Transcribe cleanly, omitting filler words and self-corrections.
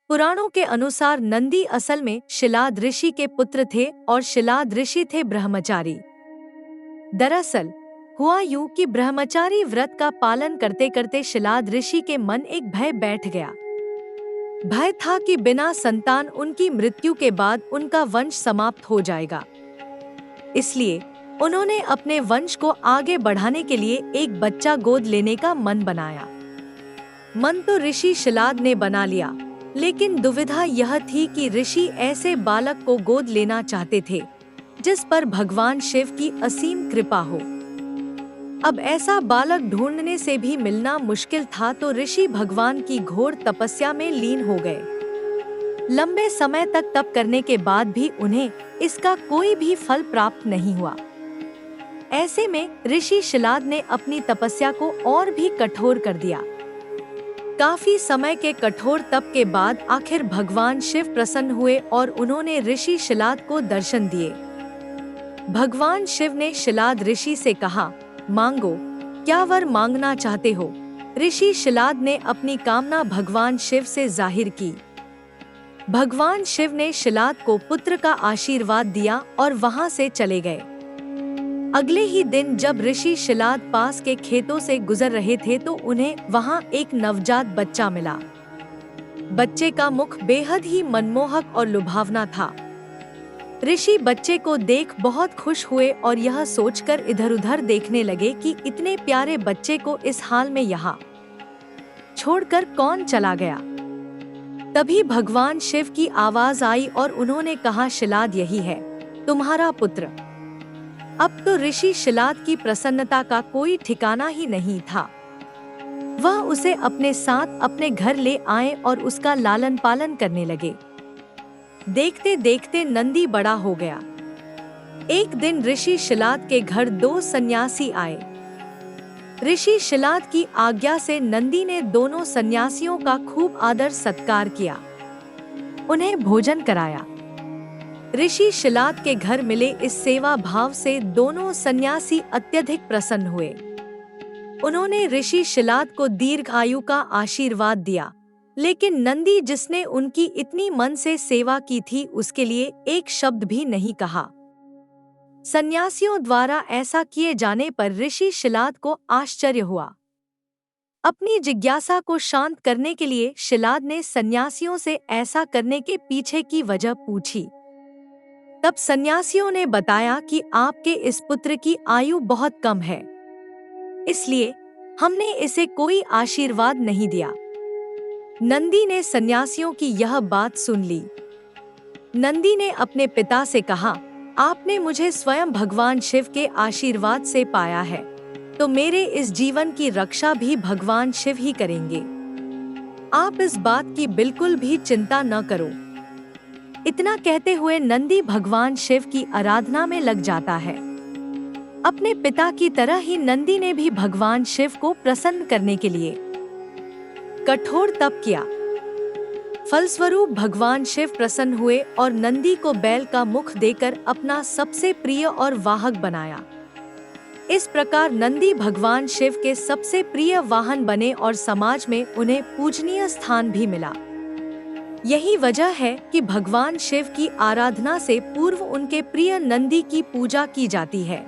पुराणों के अनुसार नंदी असल में शिलाद ऋषि के पुत्र थे और शिलाद ऋषि थे ब्रह्मचारी। दरअसल हुआ यूं कि ब्रह्मचारी व्रत का पालन करते करते शिलाद ऋषि के मन एक भय बैठ गया। भय था कि बिना संतान उनकी मृत्यु के बाद उनका वंश समाप्त हो जाएगा। इसलिए उन्होंने अपने वंश को आगे बढ़ाने के लिए एक बच्चा गोद लेने का मन बनाया। मन तो ऋषि शिलाद ने बना लिया, लेकिन दुविधा यह थी कि ऋषि ऐसे बालक को गोद लेना चाहते थे जिस पर भगवान शिव की असीम कृपा हो। अब ऐसा बालक ढूंढने से भी मिलना मुश्किल था, तो ऋषि भगवान की घोर तपस्या में लीन हो गए। लंबे समय तक तप करने के बाद भी उन्हें इसका कोई भी फल प्राप्त नहीं हुआ। ऐसे में ऋषि शिलाद ने अपनी तपस्या को और भी कठोर कर दिया। काफी समय के कठोर तप के बाद आखिर भगवान शिव प्रसन्न हुए और उन्होंने ऋषि शिलाद को दर्शन दिए। भगवान शिव ने शिलाद ऋषि से कहा, मांगो, क्या वर मांगना चाहते हो? ऋषि शिलाद ने अपनी कामना भगवान शिव से जाहिर की। भगवान शिव ने शिलाद को पुत्र का आशीर्वाद दिया और वहां से चले गए। अगले ही दिन जब ऋषि शिलाद पास के खेतों से गुजर रहे थे तो उन्हें वहां एक नवजात बच्चा मिला। बच्चे का मुख बेहद ही मनमोहक और लुभावना था। ऋषि बच्चे को देख बहुत खुश हुए और यह सोचकर इधर-उधर देखने लगे कि इतने प्यारे बच्चे को इस हाल में यहाँ छोड़कर कौन चला गया। तभी भगवान शिव की आवाज आई और उन्होंने कहा, शिलाद यही है तुम्हारा पुत्र। अब तो ऋषि शिलाद की प्रसन्नता का कोई ठिकाना ही नहीं था। वह उसे अपने साथ अपने घर ले आए और उसका लालन पालन करने लगे। देखते देखते नंदी बड़ा हो गया। एक दिन ऋषि शिलाद के घर 2 सन्यासी आए। ऋषि शिलाद की आज्ञा से नंदी ने दोनों सन्यासियों का खूब आदर सत्कार किया, उन्हें भोजन कराया। ऋषि शिलाद के घर मिले इस सेवा भाव से दोनों सन्यासी अत्यधिक प्रसन्न हुए। उन्होंने ऋषि शिलाद को दीर्घ आयु का आशीर्वाद दिया, लेकिन नंदी जिसने उनकी इतनी मन से सेवा की थी उसके लिए एक शब्द भी नहीं कहा। सन्यासियों द्वारा ऐसा किए जाने पर ऋषि शिलाद को आश्चर्य हुआ। अपनी जिज्ञासा को शांत करने के लिए शिलाद ने सन्यासियों से ऐसा करने के पीछे की वजह पूछी। तब सन्यासियों ने बताया कि आपके इस पुत्र की आयु बहुत कम है, इसलिए हमने इसे कोई आशीर्वाद नहीं दिया। नंदी ने सन्यासियों की यह बात सुन ली। नंदी ने अपने पिता से कहा, आपने मुझे स्वयं भगवान शिव के आशीर्वाद से पाया है, तो मेरे इस जीवन की रक्षा भी भगवान शिव ही करेंगे। आप इस बात की बिल्कुल भी चिंता न करो। इतना कहते हुए नंदी भगवान शिव की आराधना में लग जाता है। अपने पिता की तरह ही नंदी ने भी भगवान शिव को प्रसन्न करने के लिए कठोर तप किया। फलस्वरूप भगवान शिव प्रसन्न हुए और नंदी को बैल का मुख देकर अपना सबसे प्रिय और वाहक बनाया। इस प्रकार नंदी भगवान शिव के सबसे प्रिय वाहन बने और समाज में उन्हें पूजनीय स्थान भी मिला। यही वजह है कि भगवान शिव की आराधना से पूर्व उनके प्रिय नंदी की पूजा की जाती है।